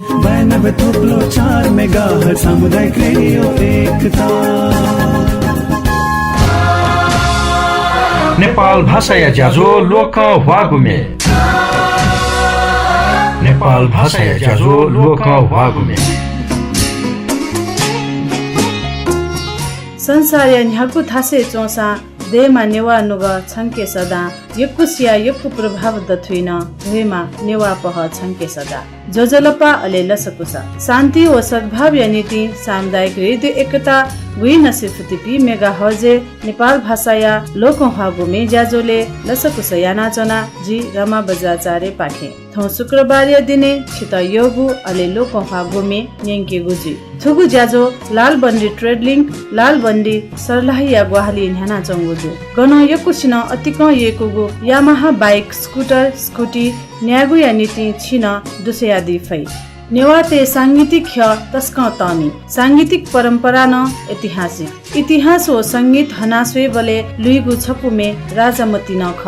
92 थोप्लो 4 megahertz सामुदायिक radio एकता। नेपाल भाषा या ज्याझो लोक वागुमे। नेपाल भाषा या ज्याझो लोक वागुमे। संसार या न्याकु थासे चौसा देमा नेवा नुग छन्के सदा यक्कुसिया यक्कु प्रभाव दथुइन भुइमा नेवा पह छन्के सदा जोजलपा अले लसकुसा शान्ति व सद्भाव या नीति सामुदायिक रेडियो एकता गुई नसिफुतिपी मेगा हर्जे नेपाल भाषा या लोक हागुमे ज्याजोले लसकुसा याना जना जी रमा बजाचारे पाखे थौ शुक्रबार या दिने छित योगु अले लोक हागुमे न्यंके गुजी थुगु ज्याजो Lalbandi trade link Lalbandi Sarlahi या ग्वाहाली न्याना चंगुजु गन यकुसिन अतिक येकुगु यामाहा बाइक स्कुटर स्कुटी न्यागु या नीति छिन दुसयादी फै नेवाते सांगीतिक ख तस्क तमी सांगीतिक परम्परा न ऐतिहासिक इतिहास व संगीत हनास्वे बले लुइगु छपुमे राजामती न ख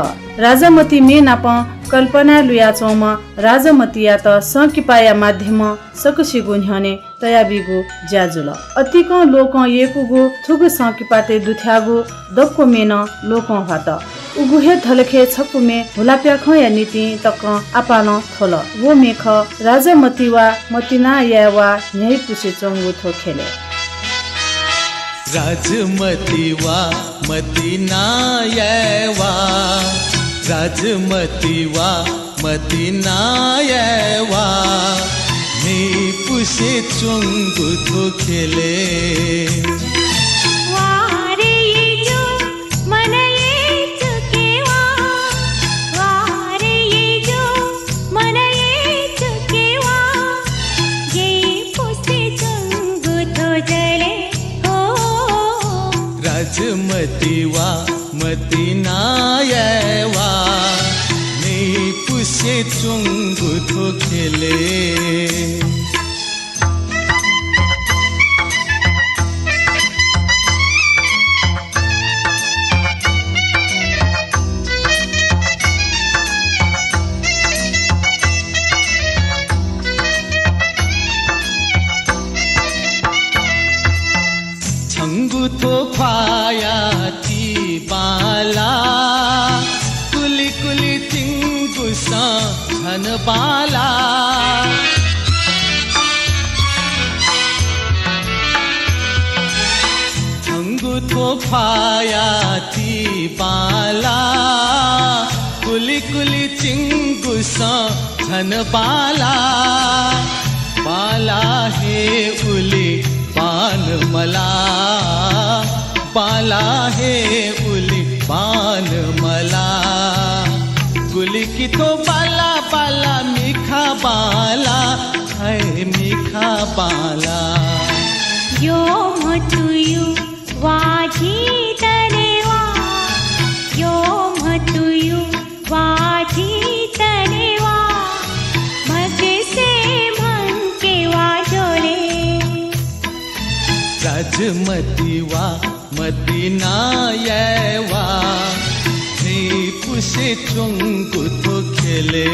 राजामती मे नाप कल्पना लुया चौम राजामती या त सकिपाया माध्यम सकुसी गुन्हने तयाबिगु ज्याजुल अतिक लोक येकुगु थुगु सकिपाते दुथ्यागु दक्को मेन लोक हात उगुहे थलखे छपुमे हुलाप्या ख या नीति तक आपान थोल वो मेख राजामती वा मतिना या वा न्याय पुसे चंगु थो खेले राजमती वा मतिना या वा राजमती वा मतिना या वा न्याय पुसे चंगु थो खेले राजमती वा मतिना या वा न्याय पुसे चंगु थो खेले थो फाया ती बाला कुली कुली तिंगु सा धन बाला थंगु थो फाया ती बाला कुली कुली तिंगु सा धन बाला बाला हे उली पान मला बाला हे उली पान मला गुली की तो बाला बाला मीठा बाला है मीठा बाला यो मतुयु वाजी तनेवा यो मतुयु वाजी तनेवा मगे से मन के वाजोले राजमती वा मतिना या वा न्याय पुसे चंगु थो खेले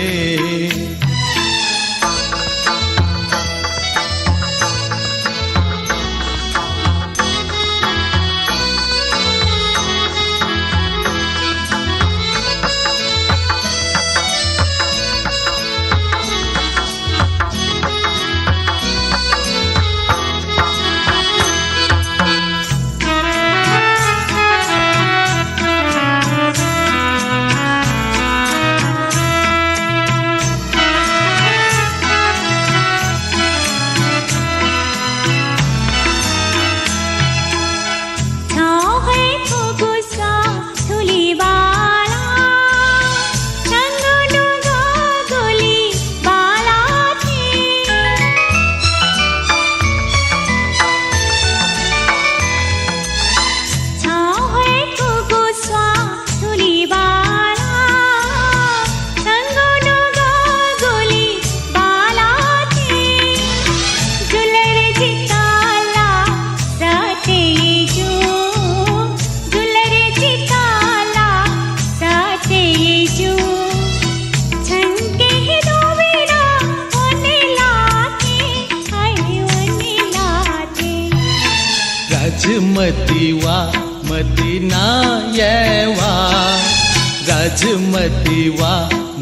राजमती वा मती ना येवा राजमती वा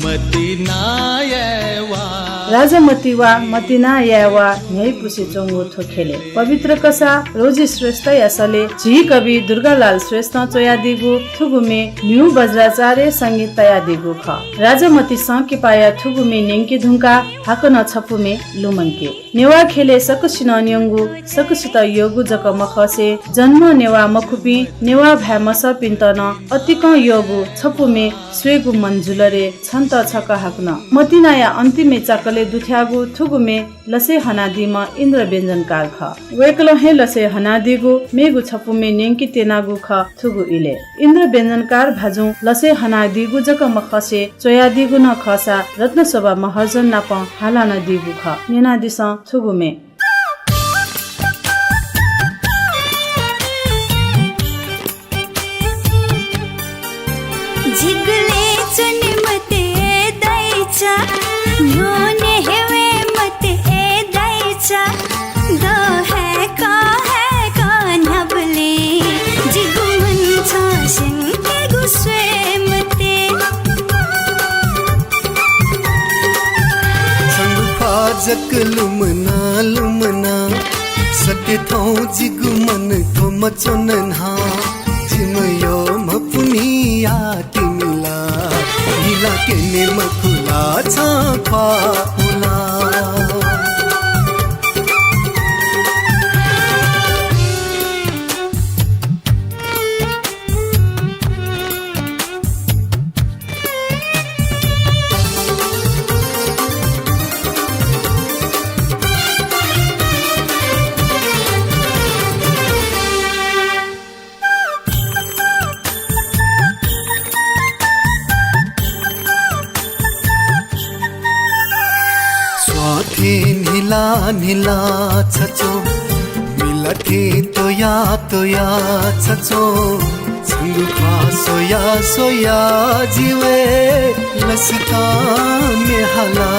मती ना येवा राजमती वा मतिना यावा न्याय पुसी चोंगो थोखेले पवित्र कसा रोजी श्रेष्ठ यासले झी कवि दुर्गालाल श्रेष्ठ चोयादिगु थुगुमे न्यू बज्राचार्य संगीत तयादिगु ख राजमती संके पाया थुगुमे नेंके धुंका हाकन छपुमे लुमंके नेवा खेले सकुसिन न्यंगु सकुसित योगु जक मखसे जन्म नेवा मखुपी नेवा भ्या मस पिन्तन अतिक योगु छपुमे स्वेगु मंजुलरे छन्त छक हाक्न मतिनाया अन्तिमे चाकले दुथ्यागु थुगुमे लसे हनादिमा इन्द्र व्यञ्जनकार ख वेकलो हे लसे हनादिगु मेगु छपुमे नेंकी तेनागु ख थुगु इले इन्द्र व्यञ्जनकार भाजु लसे हनादिगु जक मखसे चोयादिगु न खसा रत्नसभा महर्जन नाप हालान दिगु ख नेनादिस थुगुमे जिगले चुनि मते दैचा न्योने हेवे मते दैचा दो है का नबले जिगु मन छासिन के गुस्वे मते संगुफा जक लुमना सके थौ जिगु मन थो मचोनन हा जिमयो मपुनिया तिमिला नीला के ने मखुला छापा उला नीला छचो मिलथे तोया छचो संगुफा सोया जीवे लसता में हला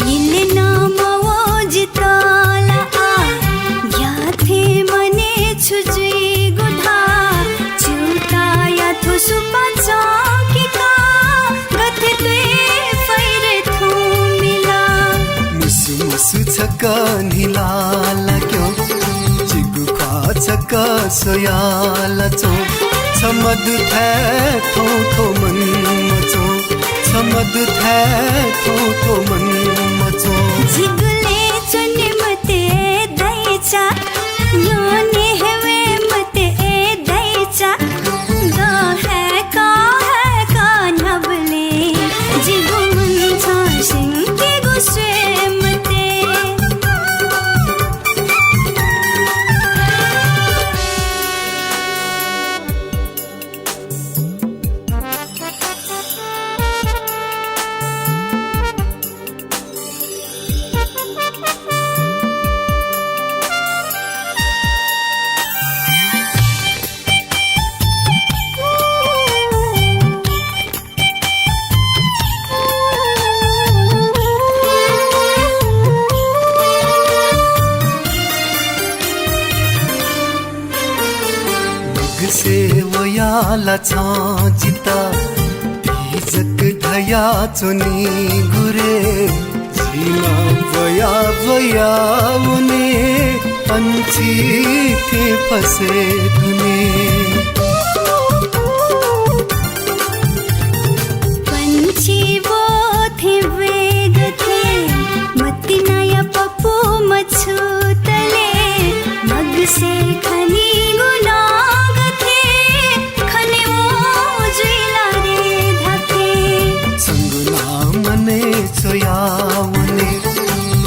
मिलना मवो जिताला या थे मने छुजुई गुधा चुता या थो सुपा चौकिका गथे तुए फैरे थो मिला मुसु छका नीला लाग्यो जिगु खा छका सोया लचो छमद थे थो मन मचो छमद थे थो मन मचो जिगले चुनि मते दैचा योने हेवे मते दैचा दो है का नबले जिगु मन छासिन के गुस्वे मते से वयाला जिता जक ढया चुनी गुरे जीना वया उने पंछी थे फसे धुने पंछी वो थे वेग थे मतिनाया पप्पू मछु तले मग से खनी गुनाग थे खने वो जुइला रे धके संगुना मने सोयावने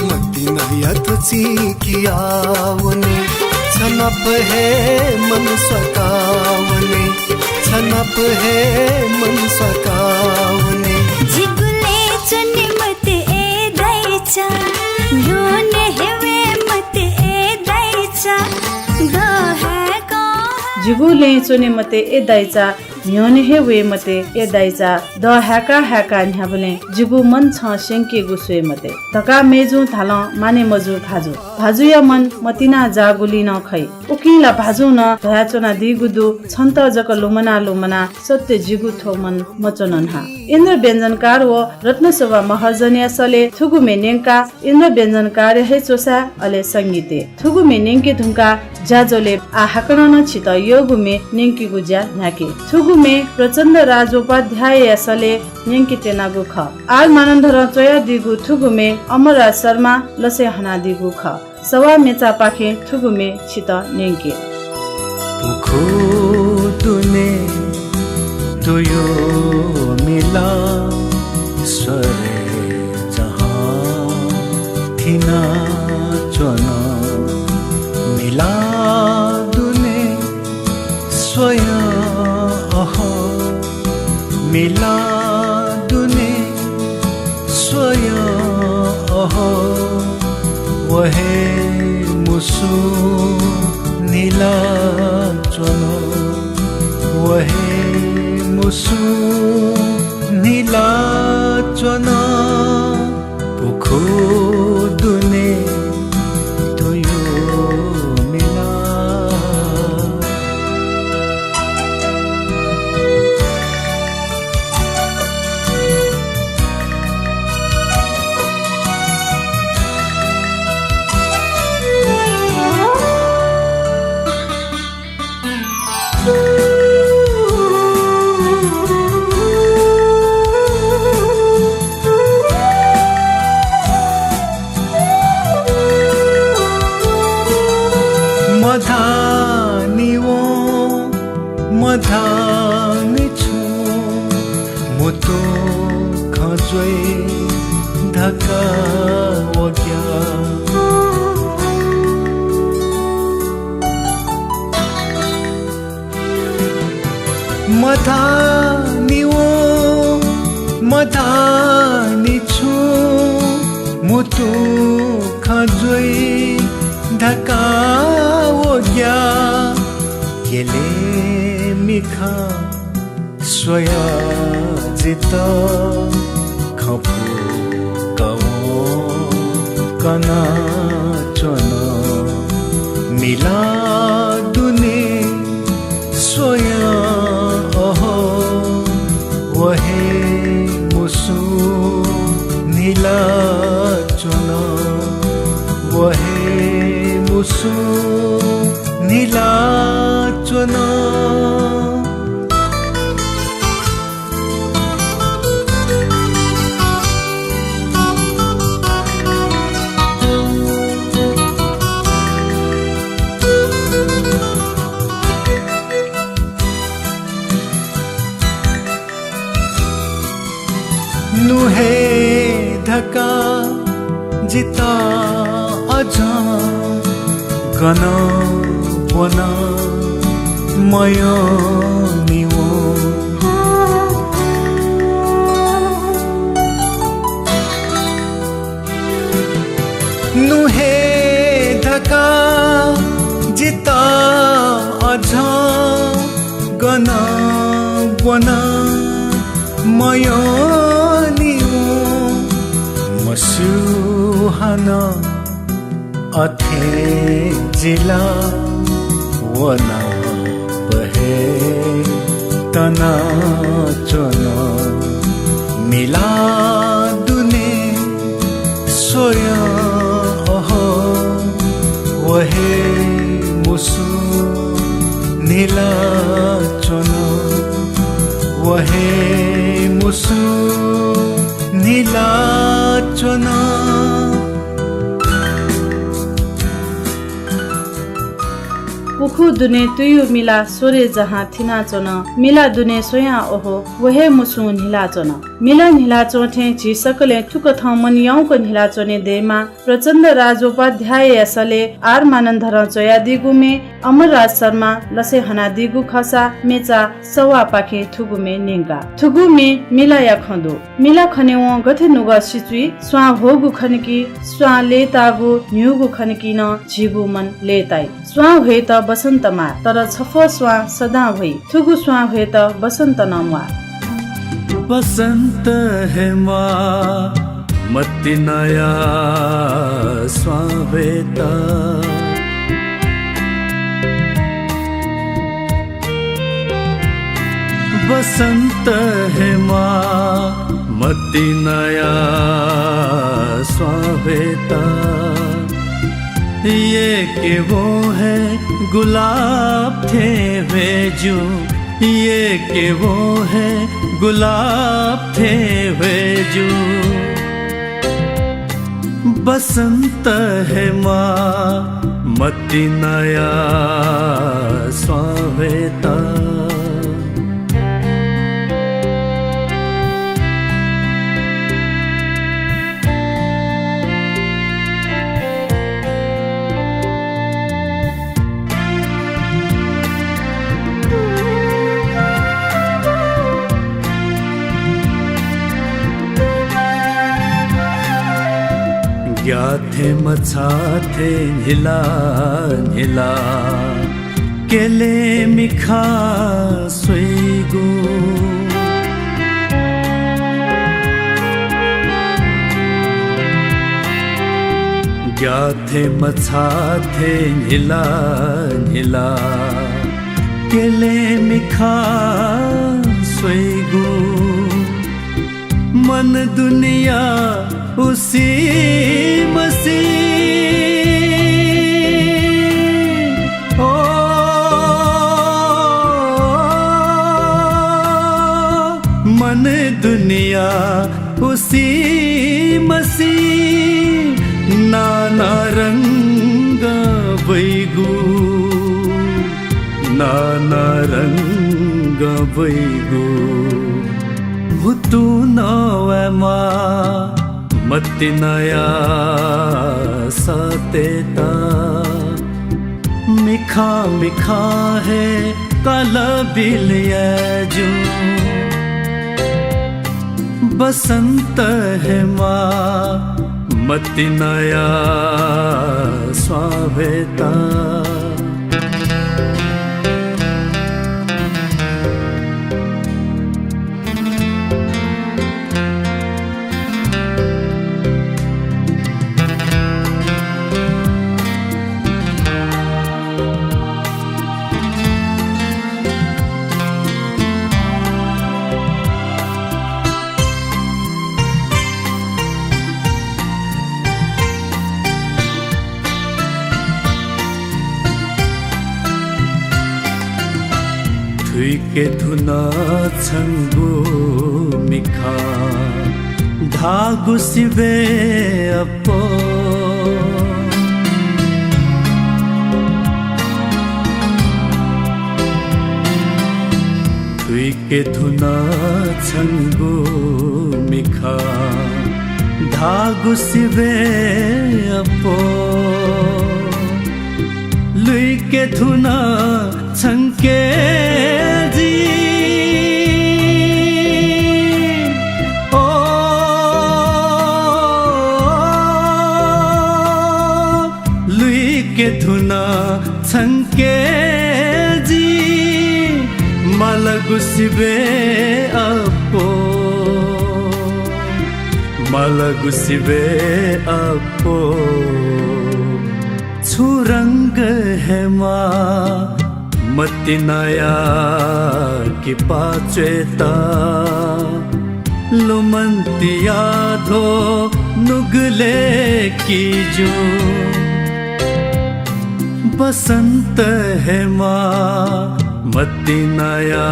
मतिनाया तुझी कियावने छनप है मन सकावने छनप है मन सकावने जिगुले चुनि मते दैचा योने हेवे मते दैचा दो है का जिगुले चोने मते ए दाइचा न्योने हे वे मते ए दाइचा द ह्याका ह्याका न्याबले जिगु मन छ सेंके गुसुए मते तका मेजु थाल माने मजु भाजु भाजु या मन मतिना जागुली न खै उकिला भाजु न भयाचोना दिगुदु छन्त जक लुमना लुमना सत्य जिगु थो मन मचनन हा इन्द्र व्यञ्जनकार व रत्नसभा महर्जन्यासले थुगु मेनेंका इन्द्र व्यञ्जनकार हे चोसा अले संगीते थुगु मेनेंके धुंका जाजोले आ हाकणन छित योगुमे नेंकी गुज्या न्याके थुगुमे प्रचण्ड राजोपाध्याय यासले नेंकी तेनागु ख आल मानन्धर चया दिगु थुगुमे अमरराज शर्मा लसे हना दिगु ख सवा मेचा पाखे थुगुमे छित नेंके पुखो तुने तुयो मिला सरे जहाँ थिना चोना मिला दुने स्वयं अहो मिला दुने स्वयं अहो वहे मुसु नीला चोना वहे मुसु नीला चोना पुखो दुने तुयो मिला मधानी छु मुतो खजोई धक्का वग्या मधानी छु मुतो खजोई धक्का वग्या केले मिखा स्वया जित खपु कवो कना चोन मिला दुने स्वया अहो वहे मुसु नीला चोन वहे मुसु नीला चोन नुहे धक्का जिता अझा गन बना मयो निवो नुहे धक्का जिता अझा गन बना मयो मसुहाना अथे जिला वना बहे तना चोना मिला दुने सोया अहो वहे मुसु नीला चोना वहे मुसु नीला चोना पुखु दुने तुयु मिला सोरे जहाँ थिना चोन मिला दुने सोया ओहो वहे मुसु नीला चोन मिला नीला चोठे झी सकले ठुक थ मन याउको नीला चोने देमा प्रचण्ड राजोपाध्याय यसले आर मानन्धर चया दिगुमे अमरराज शर्मा लसे हना दिगु खसा मेचा सवा पाखे थुगुमे नेंगा थुगुमे मिला या खंदो मिला खनेव गथे नुग सिचुई स्वा होगु खनकी स्वा लेतागु न्युगु खनकी न झिगु मन लेताई स्वा हे त बस बसन्तमा तर छफ स्वा सदा भई थुगु स्वा भए त बसन्त नमुआ बसंत है माँ मति नया स्वावेता बसंत है माँ मति नया स्वावेता ये कि वो है गुलाब थे वे जो ये कि वो है गुलाब थे वे जो बसंत है माँ मति नया स्वावेता ग्याथे मछाथे हिला हिला केले मिखा सुइगु ग्याथे मछाथे हिला हिला केले मिखा सुइगु मन दुनिया उसी मसी ओ मन दुनिया उसी मसी नाना रंग बैगु नाना रंग बैगु भुतु नवमा मति नया सतेता मिखा मिखा है काला बिलिया जो बसंत है माँ मति नया स्वावेता के धुना छंगु मिखा धागु सिबे अपो तुई के धुना छंगु मिखा धागु सिबे अपो लुई के धुना छंके के धुना छंके जी मलगुसिबे अपो मलगुसिबे अपो छुरंग है माँ मति नया की पाचेता लुमंतिया धो नुगले की जो बसंत है माँ मति नया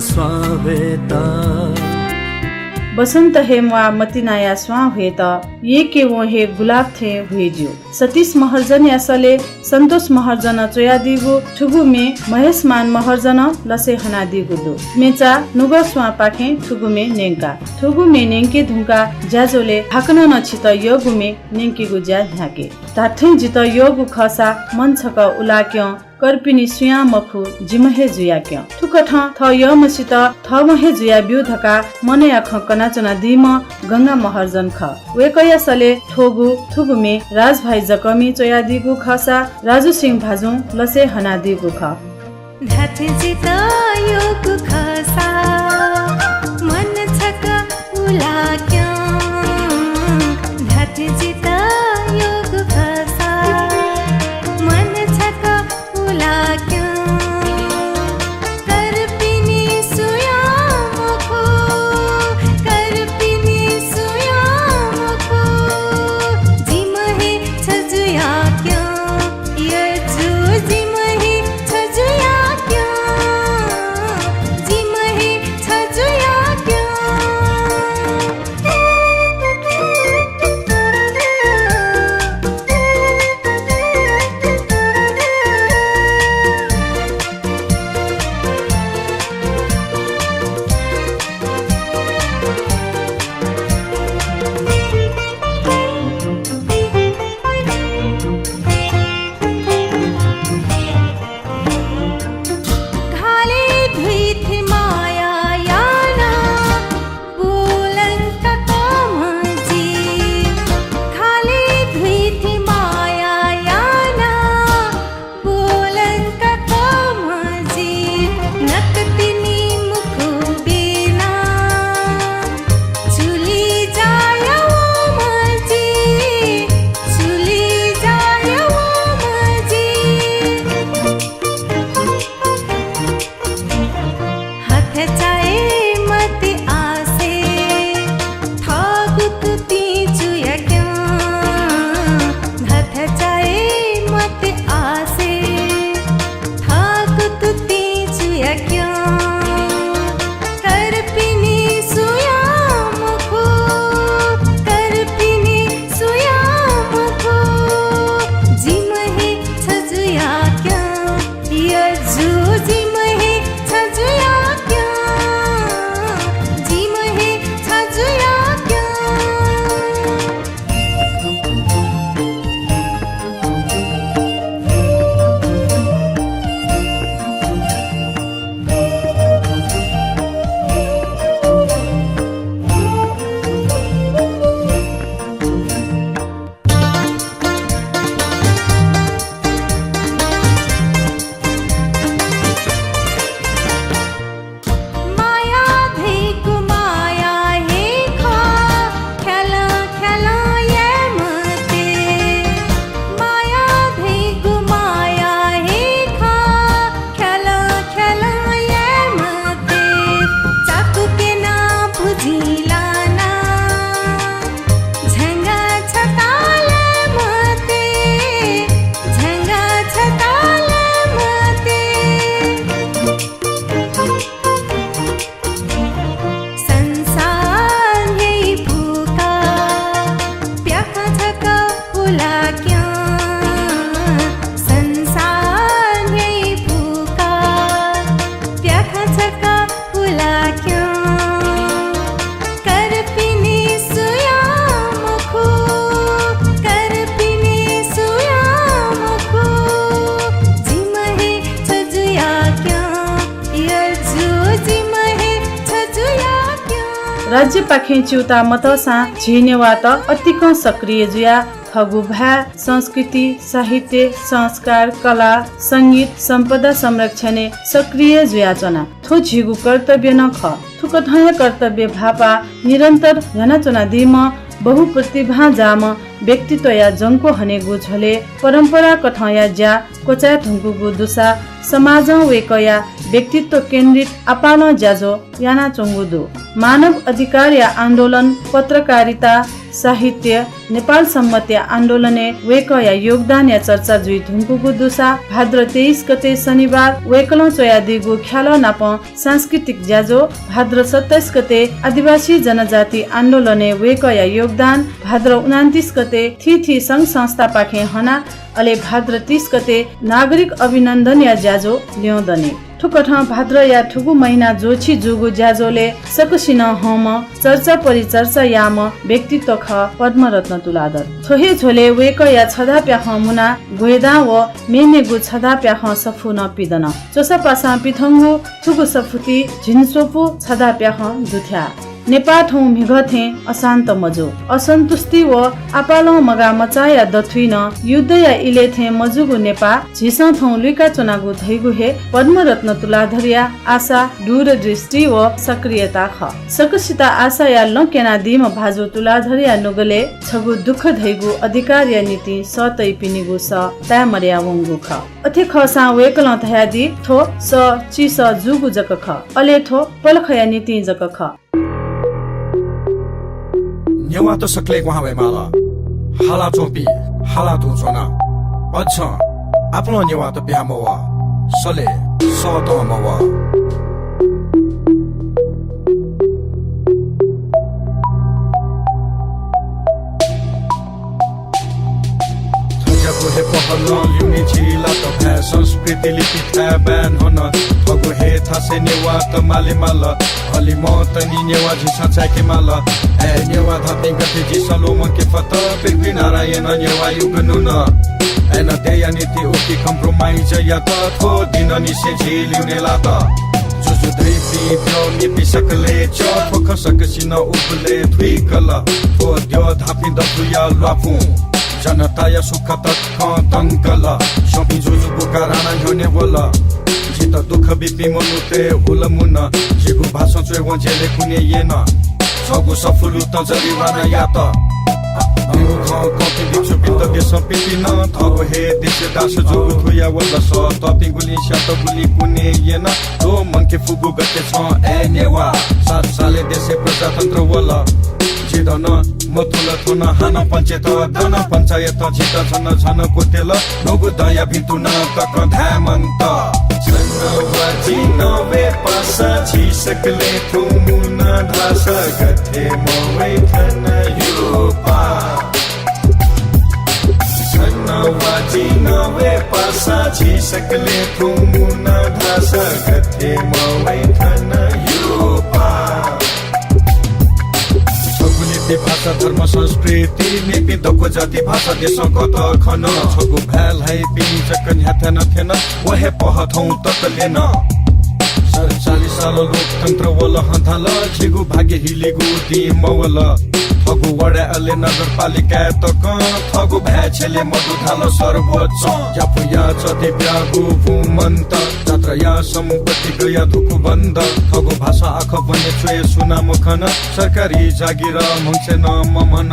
स्वावेता बसंत हे मुआ मति नया स्वा हुए त ये के वो हे गुलाब थे हुए जो सतीश महर्जन यासले संतोष महर्जन चोया दिगु ठुगु में महेश मान महर्जन लसे हना दिगु दु मेचा नुगा स्वा पाखे ठुगु में नेंका ठुगु में नेंके धुंका ज्याजोले हाकन नछित योगु में नेंके गु ज्या ढाके ताठै जित योगु खसा मन छक उलाक्य कर्पिनी सुया मफु जिमहे जुया क्य ठुक थ य मसित थ महे जुया ब्युधका मने आख कनाचना दिम गंगा महर्जन ख वेकया सले ठोगु थुगुमे राज भाइ जकमी चोया दिगु खसा राजु सिंह भाजु लसे हना दिगु ख धत जित योग खसा मन छक उला क्यों धत जित योग खसा मन छक उला क्यों करपिनी सुया मुखो करपिनी सुया मुखो जिमहे छजुया क्यों यजु जिमहे छजुया जिमहे छजुया घाले धुई थी माया याना बोलन का कामजी घाले धुई थी माया याना बोलन का कामजी नकतिनी मुख बिना चुली जाया मजी चुली जाया मजी हाथ चाहे मत आसे थागुत तीचुया क्यों हाथ चाहे मत आसे थागुत तीचुया क्यों करपिनी सुया मुखो करपिनी सुया मुखो जिमहे छजुया क्यों यजु जिमहे छजुया जिमहे छजुया माया धैकु माया हे खा खेला खेला ये मते माया धैकु माया हे खा खेला खेला ये मते चाकू के ना बुझिला ना झंगा छताले मते झंगा छताले मते संसार यही भूखा प्याखा छका उला क्यों संसार यही भूखा प्याखा छका उला क्यों करपिनी सुया मुखो करपिनी सुया मुखो जिमहे छजुया क्यों यजु जिमहे छजुया क्यों राज्य पाखे चिउता मतसा झिनेवा त अतिक सक्रिय जुया खगु भा संस्कृति साहित्य संस्कार कला संगीत सम्पदा संरक्षणे सक्रिय जुयाचना थो झिगु कर्तव्य न ख थुक धय कर्तव्य भापा निरन्तर झनाचना दिम बहु प्रतिभा जाम व्यक्तित्व या जंको हनेगु झले परम्परा कथया ज्या कोचा थुङ्गुगु दुसा समाज वेकया व्यक्तित्व केन्द्रित अपाल ज्याजो याना चोङ्गुदु मानव अधिकार या आन्दोलन पत्रकारिता साहित्य नेपाल सम्मत या आन्दोलने वेकया योगदान या चर्चा जुई धुङ्गुगु दुसा भाद्र 23 गते शनिबार वेकलो चोया दिगु ख्याल नाप सांस्कृतिक ज्याजो भाद्र 27 गते आदिवासी जनजाति आन्दोलने वेकया योगदान भाद्र 29 गते थी संघ संस्था पाखे हना अले भाद्र 30 गते नागरिक अभिनन्दन या ज्याजो ल्याउँदने ठुकठ भाद्र या ठुगु महिना जोछि जुगु ज्याजोले सकसिन हम चर्चा परिचर्चा याम व्यक्तित्व ख पद्मरत्न तुलाधर छोहे झोले वेक या छदा प्याख मुना गोएदा व मेनेगु छदा प्याख सफु न पिदन चोसा पासा पिथंगु ठुगु सफुती झिनसोपु छदा प्याख दुथ्या नेपाठौँ मिघथे अशान्त मजो असन्तुष्टि व आपालौ मगा मचाया दथुइन युद्ध या इलेथे मजुगु नेपा झिसथौँ लुइका चुनागु धैगु हे पद्मरत्न तुलाधरिया आशा दूरदृष्टि व सक्रियता ख सकसिता आशा या लकेना दिम भाजु तुलाधरिया नुगले छगु दुख धैगु अधिकार या नीति सतै पिनिगु स तामर्या वंगु ख अथे खसा वेकल थयादि थो स चिस जुगु जक ख अले थो पलखया नीति जक ख नेवा त सक्ले वहाँ माला हाला चोपी हाला तु चोना अच्छा आफ्नो नेवा त बिहा मवा सले सत मवा थजको हे पहल ल्युनी छिला त भए संस्कृति लिपि था ब्यान हुन थगु हे थासे नेवा त माले माल अलि म त नि नेवा झिसा चाके माल ए नेवा धापे गति झिसलो म के फत बिपि नारायण नेवा युगनु न एन देया नीति ओकी कम्प्रोमाइज या त थो दिन नि से झिल्युने ला त जुजु दै पि प्यो नि पि सकले च थो खसकसिन उपले थुइ कल थो द्यो धापि दतुया लाफु जनता या सुख तक तंकल शोपी जुजु बुकाराना ह्योने बोला जित दुख बिपि मनुते हुलमुन जिगु भाषा चोय वजेले कुने येन छगु सफुलु त जरिवाना या त अंगु ख कपि दिछु पित देश पिपिन थगु हे देश दास जोगु थुया वला स तपि गुली शत गुली कुने येन दो मन के फुगु गते छ ए नेवा 7 साले देशे प्रजातन्त्र वला जिदन मथुल थुन हान पञ्चायत धन पञ्चायत जित छन छन कोतेल नगु दया भितु न तक धामन्त सन्नवाजी नवे पासा छिसकले थुमुन धास गथे मवै थन युपा सन्नवाजी नवे पासा छिसकले थुमुन धास गथे मवै थन युपा भाषा धर्म संस्कृति निपि दको जाति भाषा देश कत खन छगु भ्याल है पिचक न्याथन थेन वहे पहथौ तकलेन 40 साल लोकतन्त्र वल हथाल छिगु भाग्य हिलेगु ती मवल थगु वडा अले नगरपालिका तक थगु भ्याछेले मधु थाल सर्वोच्च यापुया चते ब्यागु भूमन्त जात्रा या सम्पत्ति गया धुकु बन्द थगु भाषा आख बने छोए सुना मुखन सरकारी जागिर मंसे न ममन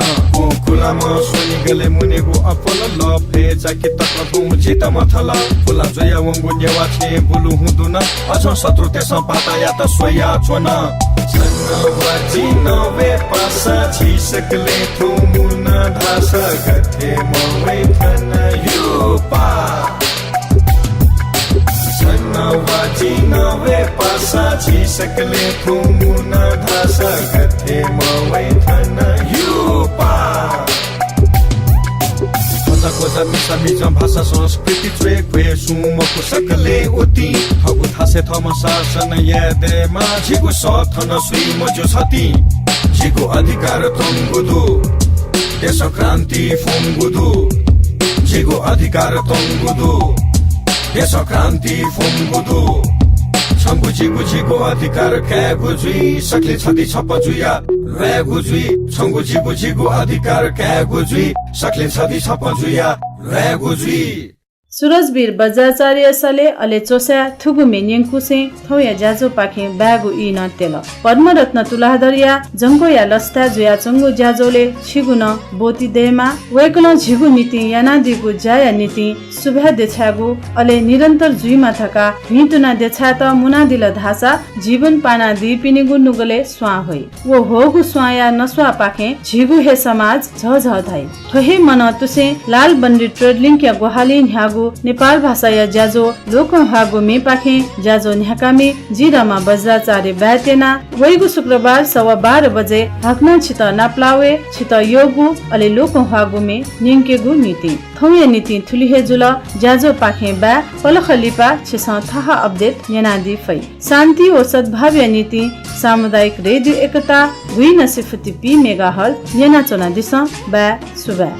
कुलाम सोनी गले मुनेगु अपल लफे जाके तक तु जित मथला फुला जया वंगु नेवा छे बुलु हुँदुन अझ शत्रुते सपाता या त सोया छोना सन्नवाजी नवे पासा छिसकले थुमुन धास गथे मवै थन युपा सन्नवाजी नवे पासा छिसकले थुमुन धास गथे मवै थन युपा कोजा मिसा मिजा भाषा संस्कृति चोए क्वे सुमको सकले ओती थगु थासे थम शासन यादेमा झिगु सथन सुई मजो छति झिगु अधिकार तंगुदु देश क्रान्ति फुंगुदु झिगु अधिकार तंगुदु देश क्रान्ति फुंगुदु छंगु झिगु अधिकार क्या गुजुई सकले छति छप जुया रे गुजुई छंगु झिगु अधिकार क्या गुजुई सकले छति छप जुया रे गुजुई सुरजबीर बज्राचार्य सले अले चोस्या थुगु मेन्यङ कुसे थौया जाजो पाखे बागु इ न तेल पद्मरत्न तुलाधरिया जंगो या लस्ता जुया चंगु ज्याजोले छिगुन बोती देमा वेकल झिगु नीति यानादिगु जाया नीति सुभा देछागु अले निरन्तर जुइमा थका भिटुना देछा त मुनादिल धासा जीवन पाना दि पिनिगु नुगले स्वा होई वो होगु स्वाया नस्वा पाखे झिगु हे समाज झ झ धाई थोहे मन तुसे लाल बन्दी ट्रेडलिङ के गोहाली न्यागु हागु नेपाल भाषा या ज्याजो लोकौं हागु मे पाखे ज्याजो न्याकामी जिरामा बज्राचार्य ब्यातेना वैगु शुक्रबार 12:15 बजे हकना छित नाप्लावे छित योगु अले लोकौं हागु मे निंकेगु नीति थौया नीति थुलिहे जुल ज्याजो पाखे बा पलखलिपा छिसा थाहा अपडेट यनादि फै शान्ति ओ सद्भाव नीति सामुदायिक रेडियो एकता 2.0 मेगाहर्ज यना चोना दिस बा सुबा